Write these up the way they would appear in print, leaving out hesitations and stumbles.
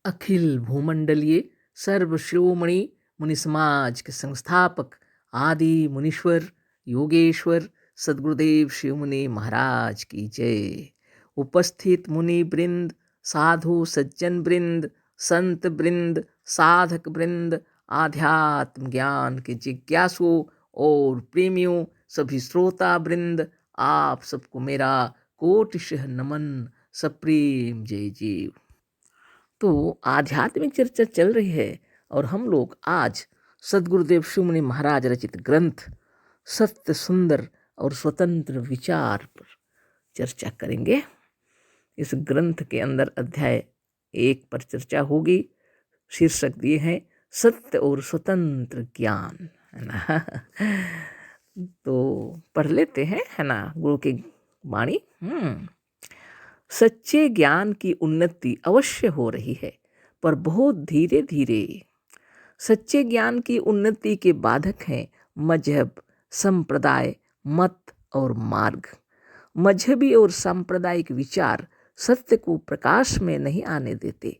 अखिल भूमंडलीय सर्वशिरोमणि मुनि समाज के संस्थापक आदि मुनीश्वर योगेश्वर सद्गुरुदेव शिव मुनि महाराज की जय। उपस्थित मुनि वृंद, साधु सज्जन वृंद, संत वृंद, साधक वृंद, आध्यात्म ज्ञान के जिज्ञासुओं और प्रेमियों, सभी श्रोता वृंद, आप सबको मेरा कोटिशः नमन, सप्रेम जय जीव। तो आध्यात्मिक चर्चा चल रही है और हम लोग आज सद्गुरुदेव शिव मुनि महाराज रचित ग्रंथ सत्य सुंदर और स्वतंत्र विचार पर चर्चा करेंगे। इस ग्रंथ के अंदर अध्याय 1 पर चर्चा होगी। शीर्षक दिए हैं सत्य और स्वतंत्र ज्ञान, है ना। तो पढ़ लेते हैं, है ना, गुरु की वाणी। सच्चे ज्ञान की उन्नति अवश्य हो रही है, पर बहुत धीरे धीरे। सच्चे ज्ञान की उन्नति के बाधक हैं मजहब, संप्रदाय, मत और मार्ग। मजहबी और सांप्रदायिक विचार सत्य को प्रकाश में नहीं आने देते।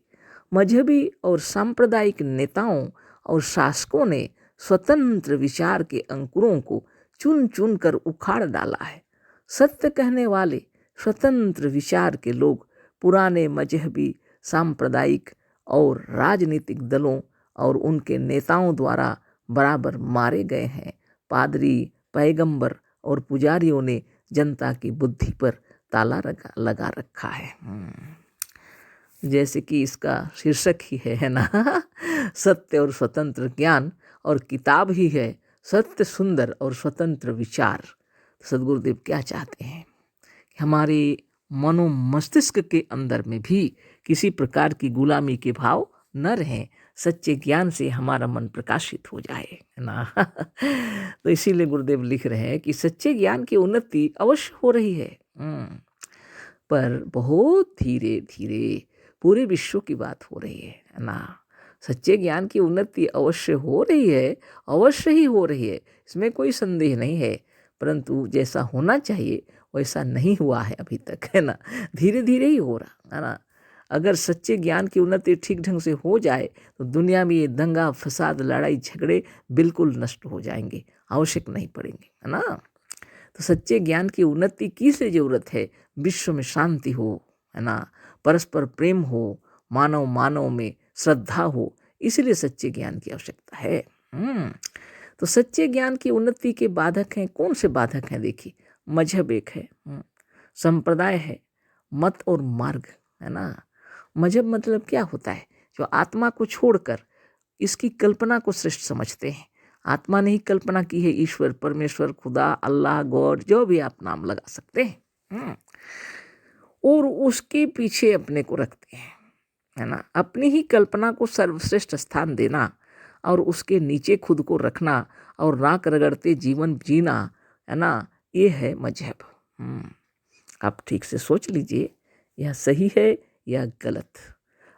मजहबी और सांप्रदायिक नेताओं और शासकों ने स्वतंत्र विचार के अंकुरों को चुन चुन कर उखाड़ डाला है। सत्य कहने वाले स्वतंत्र विचार के लोग पुराने मजहबी, सांप्रदायिक और राजनीतिक दलों और उनके नेताओं द्वारा बराबर मारे गए हैं। पादरी, पैगंबर और पुजारियों ने जनता की बुद्धि पर ताला लगा रखा है। जैसे कि इसका शीर्षक ही है ना, सत्य और स्वतंत्र ज्ञान, और किताब ही है सत्य सुंदर और स्वतंत्र विचार। सद्गुरुदेव क्या चाहते हैं कि हमारे मनो मस्तिष्क के अंदर में भी किसी प्रकार की गुलामी के भाव न रहें, सच्चे ज्ञान से हमारा मन प्रकाशित हो जाए, है ना। तो इसीलिए गुरुदेव लिख रहे हैं कि सच्चे ज्ञान की उन्नति अवश्य हो रही है, पर बहुत धीरे धीरे। पूरे विश्व की बात हो रही है ना। सच्चे ज्ञान की उन्नति अवश्य हो रही है, अवश्य ही हो रही है, इसमें कोई संदेह नहीं है, परंतु जैसा होना चाहिए वैसा नहीं हुआ है अभी तक, है ना। धीरे धीरे ही हो रहा है ना। अगर सच्चे ज्ञान की उन्नति ठीक ढंग से हो जाए तो दुनिया में ये दंगा फसाद, लड़ाई झगड़े बिल्कुल नष्ट हो जाएंगे, आवश्यक नहीं पड़ेंगे, है ना। तो सच्चे ज्ञान की उन्नति की से जरूरत है, विश्व में शांति हो, है ना, परस्पर प्रेम हो, मानव मानव में श्रद्धा हो, इसलिए सच्चे ज्ञान की आवश्यकता है। तो सच्चे ज्ञान की उन्नति के बाधक हैं, कौन से बाधक हैं? देखिए, मजहब एक है, संप्रदाय है, मत और मार्ग, है ना। मजहब मतलब क्या होता है? जो आत्मा को छोड़कर इसकी कल्पना को श्रेष्ठ समझते हैं। आत्मा ने ही कल्पना की है, ईश्वर, परमेश्वर, खुदा, अल्लाह, गॉड, जो भी आप नाम लगा सकते हैं, और उसके पीछे अपने को रखते हैं, है ना। अपनी ही कल्पना को सर्वश्रेष्ठ स्थान देना और उसके नीचे खुद को रखना और नाक रगड़ते जीवन जीना, है ना, ये है मजहब। आप ठीक से सोच लीजिए, यह सही है या गलत।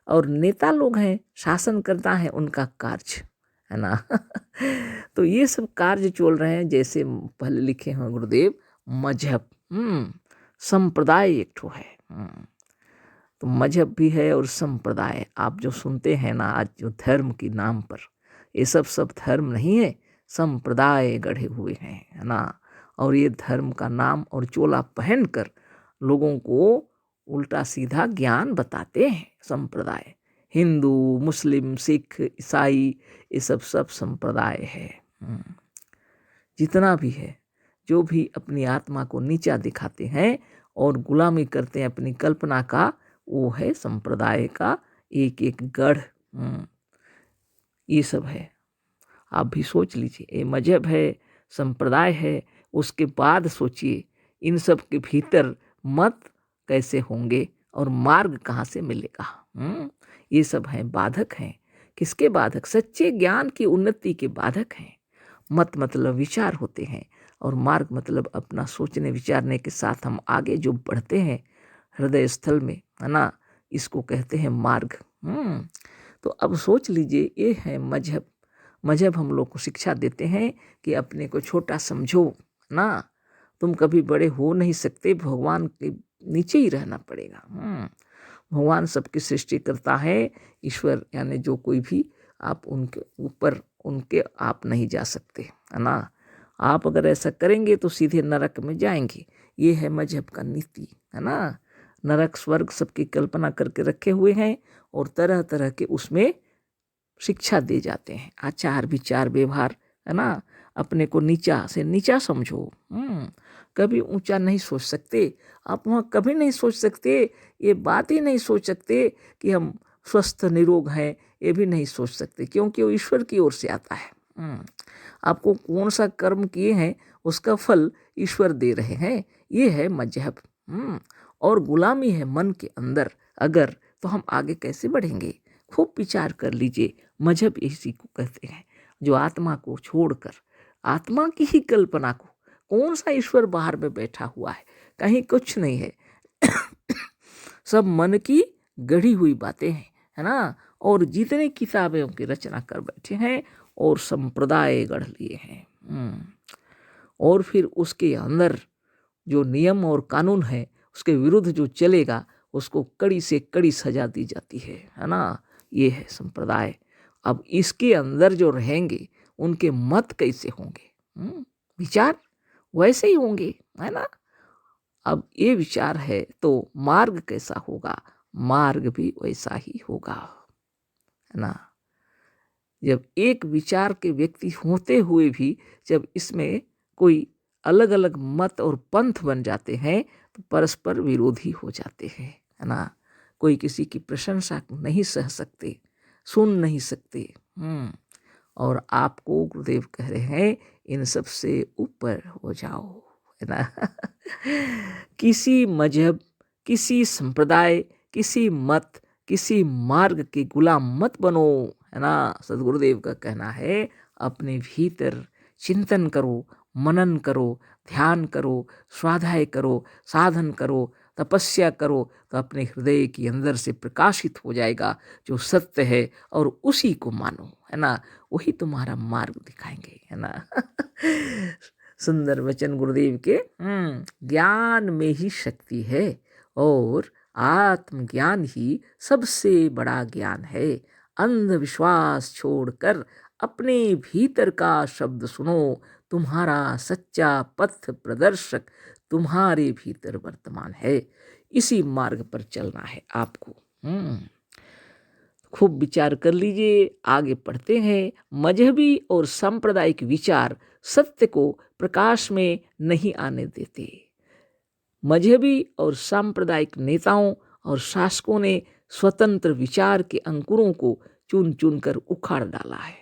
और नेता लोग हैं, शासनकर्ता है, उनका कार्य, है ना। तो ये सब कार्य चल रहे हैं, जैसे पहले लिखे हैं गुरुदेव, मजहब, संप्रदाय एक ठो है। तो मजहब भी है और संप्रदाय, आप जो सुनते हैं ना आज जो धर्म के नाम पर, ये सब धर्म नहीं है, संप्रदाय गढ़े हुए हैं, है ना। और ये धर्म का नाम और चोला पहनकर लोगों को उल्टा सीधा ज्ञान बताते हैं। संप्रदाय, हिंदू, मुस्लिम, सिख, ईसाई, ये सब संप्रदाय है। जितना भी है, जो भी अपनी आत्मा को नीचा दिखाते हैं और गुलामी करते हैं अपनी कल्पना का, वो है संप्रदाय का एक एक गढ़। ये सब है, आप भी सोच लीजिए। ये मजहब है, संप्रदाय है, उसके बाद सोचिए इन सब के भीतर मत कैसे होंगे और मार्ग कहाँ से मिलेगा। ये सब हैं, बाधक हैं। किसके बाधक? सच्चे ज्ञान की उन्नति के बाधक हैं। मत मतलब विचार होते हैं, और मार्ग मतलब अपना सोचने विचारने के साथ हम आगे जो बढ़ते हैं हृदय स्थल में, है ना, इसको कहते हैं मार्ग। तो अब सोच लीजिए, ये है मजहब। मजहब हम लोग को शिक्षा देते हैं कि अपने को छोटा समझो ना, तुम कभी बड़े हो नहीं सकते, भगवान के नीचे ही रहना पड़ेगा। भगवान सबकी सृष्टि करता है। ईश्वर यानी जो कोई भी, आप उनके ऊपर उनके आप नहीं जा सकते, है ना। आप अगर ऐसा करेंगे तो सीधे नरक में जाएंगे। ये है मजहब का नीति, है ना। नरक स्वर्ग सबकी कल्पना करके रखे हुए हैं और तरह तरह के उसमें शिक्षा दे जाते हैं, आचार विचार व्यवहार, है ना। अपने को नीचा से नीचा समझो, कभी ऊंचा नहीं सोच सकते आप। वहाँ कभी नहीं सोच सकते, ये बात ही नहीं सोच सकते कि हम स्वस्थ निरोग हैं, ये भी नहीं सोच सकते, क्योंकि वो ईश्वर की ओर से आता है। आपको कौन सा कर्म किए हैं उसका फल ईश्वर दे रहे हैं। ये है मजहब। और गुलामी है मन के अंदर अगर, तो हम आगे कैसे बढ़ेंगे। खूब विचार कर लीजिए। मजहब इसी को कहते हैं जो आत्मा को छोड़कर, आत्मा की ही कल्पना को, कौन सा ईश्वर बाहर में बैठा हुआ है, कहीं कुछ नहीं है। सब मन की गढ़ी हुई बातें हैं, है ना। और जितने किताबें की रचना कर बैठे हैं और संप्रदाय गढ़ लिए हैं। और फिर उसके अंदर जो नियम और कानून है उसके विरुद्ध जो चलेगा उसको कड़ी से कड़ी सजा दी जाती है ना। ये है संप्रदाय। अब इसके अंदर जो रहेंगे उनके मत कैसे होंगे, विचार वैसे ही होंगे, है ना। अब ये विचार है तो मार्ग कैसा होगा, मार्ग भी वैसा ही होगा, है ना। जब एक विचार के व्यक्ति होते हुए भी जब इसमें कोई अलग अलग मत और पंथ बन जाते हैं तो परस्पर विरोधी हो जाते हैं, है ना। कोई किसी की प्रशंसा नहीं सह सकते, सुन नहीं सकते। और आपको गुरुदेव कह रहे हैं इन सब से ऊपर हो जाओ, है ना। किसी मजहब, किसी संप्रदाय, किसी मत, किसी मार्ग के गुलाम मत बनो, है ना। सदगुरुदेव का कहना है अपने भीतर चिंतन करो, मनन करो, ध्यान करो, स्वाध्याय करो, साधन करो, तपस्या करो, तो अपने हृदय के अंदर से प्रकाशित हो जाएगा जो सत्य है और उसी को मानो, है ना। वही तुम्हारा मार्ग दिखाएंगे, है ना। सुंदर वचन गुरुदेव के। ज्ञान में ही शक्ति है और आत्मज्ञान ही सबसे बड़ा ज्ञान है। अंधविश्वास छोड़कर अपने भीतर का शब्द सुनो, तुम्हारा सच्चा पथ प्रदर्शक तुम्हारे भीतर वर्तमान है। इसी मार्ग पर चलना है आपको। खूब विचार कर लीजिए। आगे पढ़ते हैं। मजहबी और सांप्रदायिक विचार सत्य को प्रकाश में नहीं आने देते। मजहबी और सांप्रदायिक नेताओं और शासकों ने स्वतंत्र विचार के अंकुरों को चुन चुन कर उखाड़ डाला है।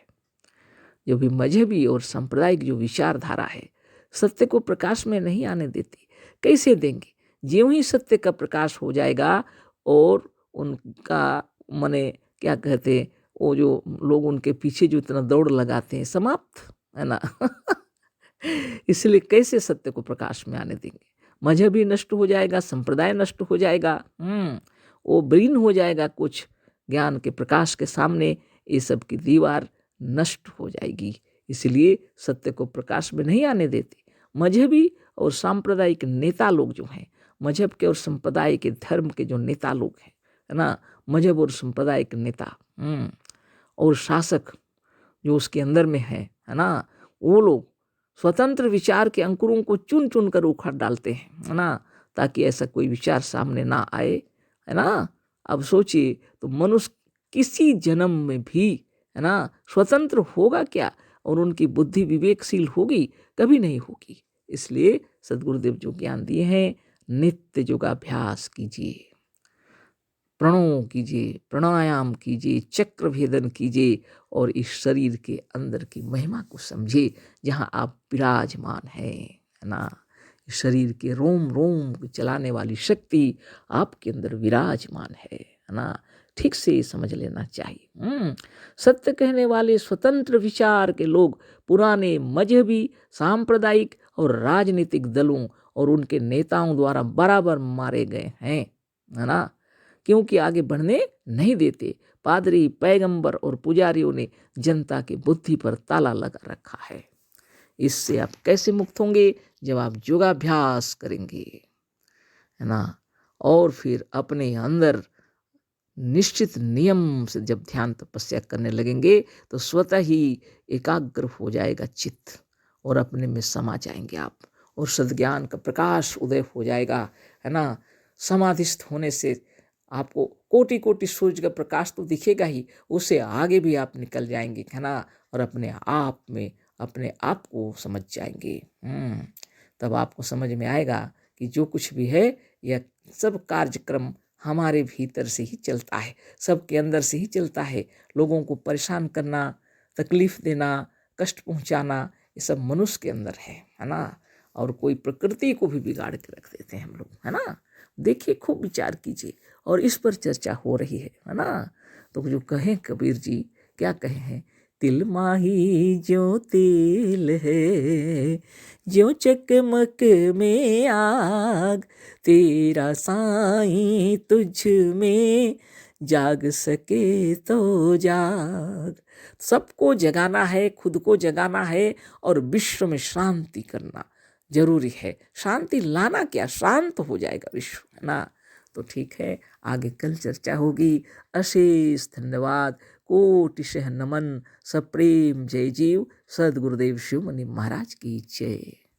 जो भी मजहबी और सांप्रदायिक जो विचारधारा है सत्य को प्रकाश में नहीं आने देती। कैसे देंगे? ज्यों ही सत्य का प्रकाश हो जाएगा और उनका मने क्या कहते, वो जो लोग उनके पीछे जो इतना दौड़ लगाते हैं, समाप्त, है ना। इसलिए कैसे सत्य को प्रकाश में आने देंगे? मजहब ही नष्ट हो जाएगा, संप्रदाय नष्ट हो जाएगा, वो ब्रीन हो जाएगा कुछ ज्ञान के प्रकाश के सामने, ये सब की दीवार नष्ट हो जाएगी। इसलिए सत्य को प्रकाश में नहीं आने देते। मजहबी और सांप्रदायिक नेता लोग जो हैं, मजहब के और संप्रदाय के धर्म के जो नेता लोग हैं, है ना, मजहब और संप्रदाय के नेता और शासक जो उसके अंदर में है ना, वो लोग स्वतंत्र विचार के अंकुरों को चुन चुन कर उखाड़ डालते हैं, है ना, ताकि ऐसा कोई विचार सामने ना आए, है ना। अब सोचिए तो मनुष्य किसी जन्म में भी, है ना, स्वतंत्र होगा क्या और उनकी बुद्धि विवेकशील होगी? कभी नहीं होगी। इसलिए सदगुरुदेव जो ज्ञान दिए हैं, नित्य योगाभ्यास कीजिए, प्रणव कीजिए, प्राणायाम कीजिए, चक्र भेदन कीजिए और इस शरीर के अंदर की महिमा को समझिए जहाँ आप विराजमान हैं, है ना। इस शरीर के रोम रोम को चलाने वाली शक्ति आपके अंदर विराजमान है ना। ठीक से समझ लेना चाहिए। सत्य कहने वाले स्वतंत्र विचार के लोग पुराने मजहबी, सांप्रदायिक और राजनीतिक दलों और उनके नेताओं द्वारा बराबर मारे गए हैं, है ना, क्योंकि आगे बढ़ने नहीं देते। पादरी, पैगंबर और पुजारियों ने जनता की बुद्धि पर ताला लगा रखा है। इससे आप कैसे मुक्त होंगे? जब आप योगाभ्यास करेंगे, है ना, और फिर अपने अंदर निश्चित नियम से जब ध्यान तपस्या करने लगेंगे तो स्वतः ही एकाग्र हो जाएगा चित्त और अपने में समा जाएंगे आप, और सद्ज्ञान का प्रकाश उदय हो जाएगा, है ना। समाधिस्थ होने से आपको कोटि कोटि सूर्य का प्रकाश तो दिखेगा ही, उससे आगे भी आप निकल जाएंगे, है ना, और अपने आप में अपने आप को समझ जाएंगे। तब आपको समझ में आएगा कि जो कुछ भी है यह सब कार्यक्रम हमारे भीतर से ही चलता है, सबके अंदर से ही चलता है। लोगों को परेशान करना, तकलीफ देना, कष्ट पहुंचाना, ये सब मनुष्य के अंदर है ना। और कोई प्रकृति को भी बिगाड़ के रख देते हैं हम लोग, है ना। देखिए, खूब विचार कीजिए, और इस पर चर्चा हो रही है ना। तो जो कहें कबीर जी, क्या कहे हैं, तिल माही ज्यों तेल है, ज्यों चकमक में आग, तेरा साईं तुझ में जाग सके तो जाग। सबको जगाना है, खुद को जगाना है, और विश्व में शांति करना जरूरी है। शांति लाना क्या, शांत हो जाएगा विश्व, है ना। तो ठीक है, आगे कल चर्चा होगी। अशेष धन्यवाद, कोटिशः नमन, सप्रेम जय जीव। सद्गुरुदेव शिवमुनि महाराज की जय।